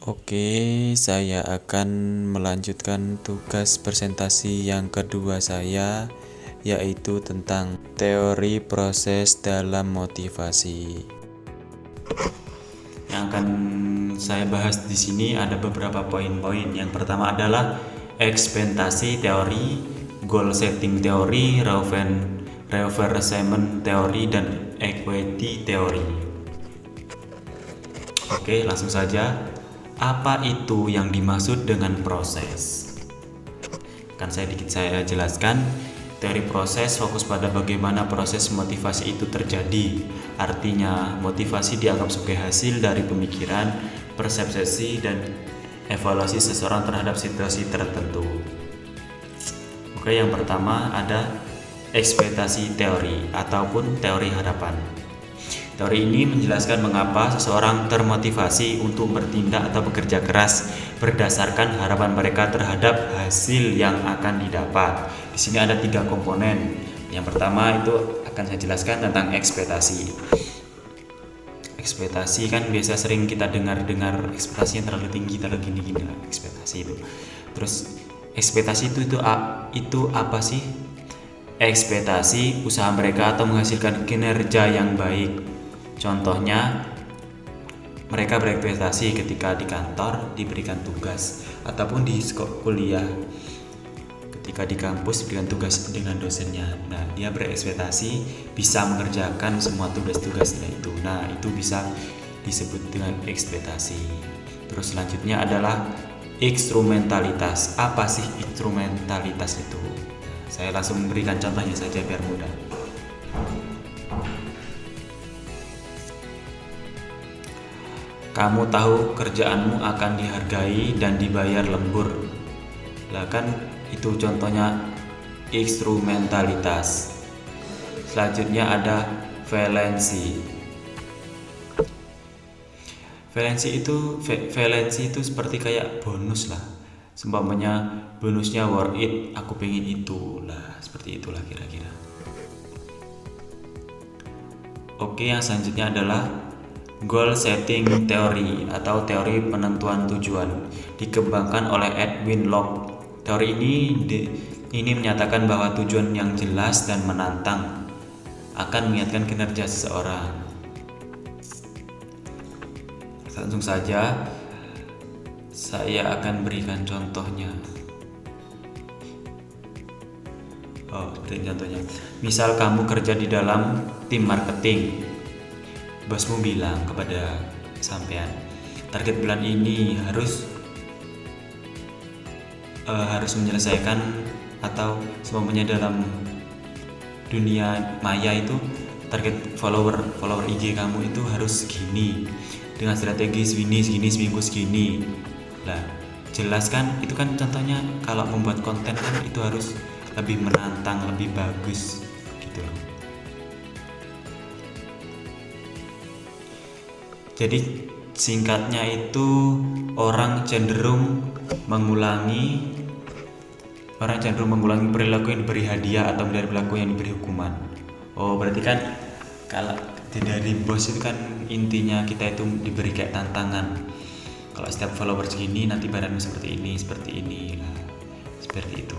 Oke, saya akan melanjutkan tugas presentasi yang kedua saya, yaitu tentang teori proses dalam motivasi. Yang akan saya bahas di sini ada beberapa poin-poin. Yang pertama adalah ekspektasi teori, goal setting teori, reinforcement teori, dan equity teori. Oke, langsung saja. Apa itu yang dimaksud dengan proses? Saya jelaskan. Teori proses fokus pada bagaimana proses motivasi itu terjadi. Artinya, motivasi dianggap sebagai hasil dari pemikiran, persepsi, dan evaluasi seseorang terhadap situasi tertentu. Oke, yang pertama ada ekspektasi teori ataupun teori harapan. Teori ini menjelaskan mengapa seseorang termotivasi untuk bertindak atau bekerja keras berdasarkan harapan mereka terhadap hasil yang akan didapat. Di sini ada 3 komponen. Yang pertama itu akan saya jelaskan tentang ekspektasi. Ekspektasi kan biasa sering kita dengar ekspektasinya terlalu tinggi, terlalu gini lah, ekspektasi itu. Terus ekspektasi itu apa sih? Ekspektasi usaha mereka atau menghasilkan kinerja yang baik. Contohnya, mereka berekspektasi ketika di kantor diberikan tugas ataupun di kuliah. Ketika di kampus diberikan tugas dengan dosennya. Nah, dia berekspektasi bisa mengerjakan semua tugas-tugasnya itu. Nah, itu bisa disebut dengan ekspektasi. Terus selanjutnya adalah instrumentalitas. Apa sih instrumentalitas itu? Saya langsung memberikan contohnya saja biar mudah. Kamu tahu kerjaanmu akan dihargai dan dibayar lembur. Lah kan itu contohnya instrumentalitas. Selanjutnya ada valensi. Valensi itu seperti kayak bonus lah. Seumpamanya bonusnya worth it, aku pengen itu. Lah, seperti itulah kira-kira. Oke, yang selanjutnya adalah goal setting theory atau teori penentuan tujuan, dikembangkan oleh Edwin Locke. Teori ini menyatakan bahwa tujuan yang jelas dan menantang akan mengingatkan kinerja seseorang. Langsung saja saya akan berikan contohnya. Contohnya. Misal kamu kerja di dalam tim marketing. Bosmu bilang kepada sampean, target bulan ini harus menyelesaikan atau semuanya dalam dunia maya itu target follower IG kamu itu harus segini dengan strategi segini seminggu segini. Lah, jelas kan itu kan contohnya kalau membuat konten kan itu harus lebih menantang, lebih bagus gitu loh. Jadi singkatnya itu orang cenderung mengulangi perilaku yang diberi hadiah atau dari perilaku yang diberi hukuman. Berarti kan kalau dari bos itu kan intinya kita itu diberi kayak tantangan. Kalau setiap follower segini nanti badanmu seperti ini lah. Seperti itu.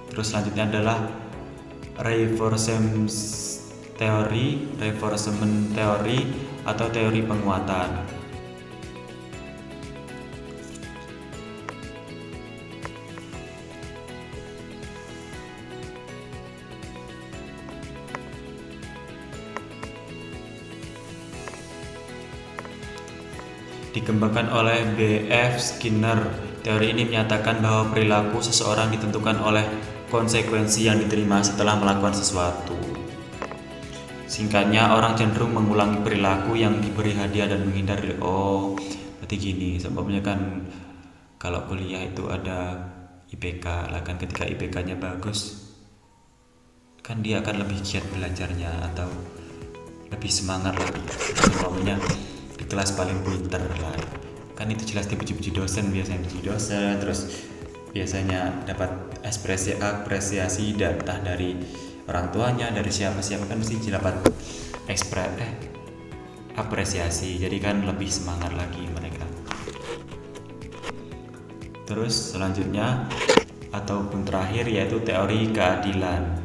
Terus selanjutnya adalah reinforcement teori atau teori penguatan. Dikembangkan oleh B.F. Skinner. Teori ini menyatakan bahwa perilaku seseorang ditentukan oleh konsekuensi yang diterima setelah melakukan sesuatu. Singkatnya, orang cenderung mengulangi perilaku yang diberi hadiah dan menghindar. Berarti gini, sebabnya kan kalau kuliah itu ada IPK, lah kan ketika IPK-nya bagus, kan dia akan lebih giat belajarnya atau lebih semangat lagi. Sebabnya di kelas paling pinter lah. Kan itu jelas dipuji-puji dosen, terus biasanya dapat apresiasi entah dari orang tuanya, dari siapa kan mesti dapat apresiasi, jadi kan lebih semangat lagi mereka. Terus selanjutnya ataupun terakhir yaitu teori keadilan.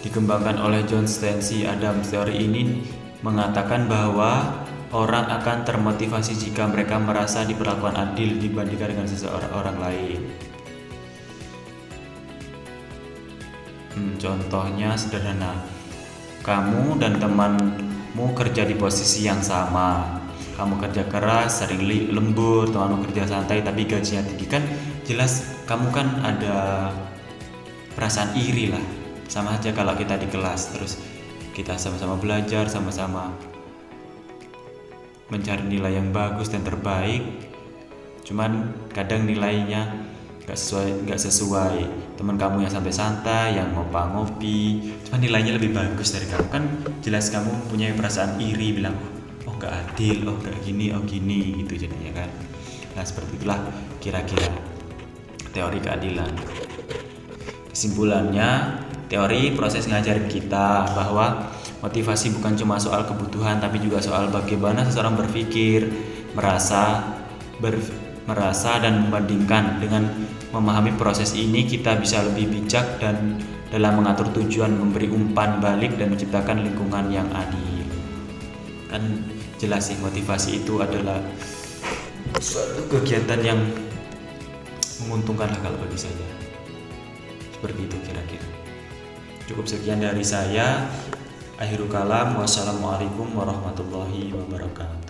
Dikembangkan oleh John Stanley Adams. Teori ini mengatakan bahwa orang akan termotivasi jika mereka merasa diperlakukan adil dibandingkan dengan seseorang lain. Contohnya sederhana, kamu dan temanmu kerja di posisi yang sama. Kamu kerja keras, sering lembur, temanmu kerja santai tapi gajinya tinggi. Kan jelas kamu kan ada perasaan iri lah. Sama aja kalau kita di kelas, terus kita sama-sama belajar, sama-sama mencari nilai yang bagus dan terbaik. Cuman kadang nilainya nggak sesuai. Teman kamu yang santai-santai, yang ngopi, cuman nilainya lebih bagus dari kamu. Kan jelas kamu punya perasaan iri, bilang oh nggak adil, oh nggak gini, oh gini gitu jadinya kan. Nah seperti itulah kira-kira teori keadilan. Kesimpulannya, teori proses ngajarin kita bahwa motivasi bukan cuma soal kebutuhan, tapi juga soal bagaimana seseorang berpikir, merasa dan membandingkan. Dengan memahami proses ini, kita bisa lebih bijak dan dalam mengatur tujuan, memberi umpan balik, dan menciptakan lingkungan yang adil. Kan jelas sih, motivasi itu adalah suatu kegiatan yang menguntungkan lah kalau bagi saya. Seperti itu kira-kira. Cukup sekian dari saya. Akhirul kalam. Wassalamualaikum warahmatullahi wabarakatuh.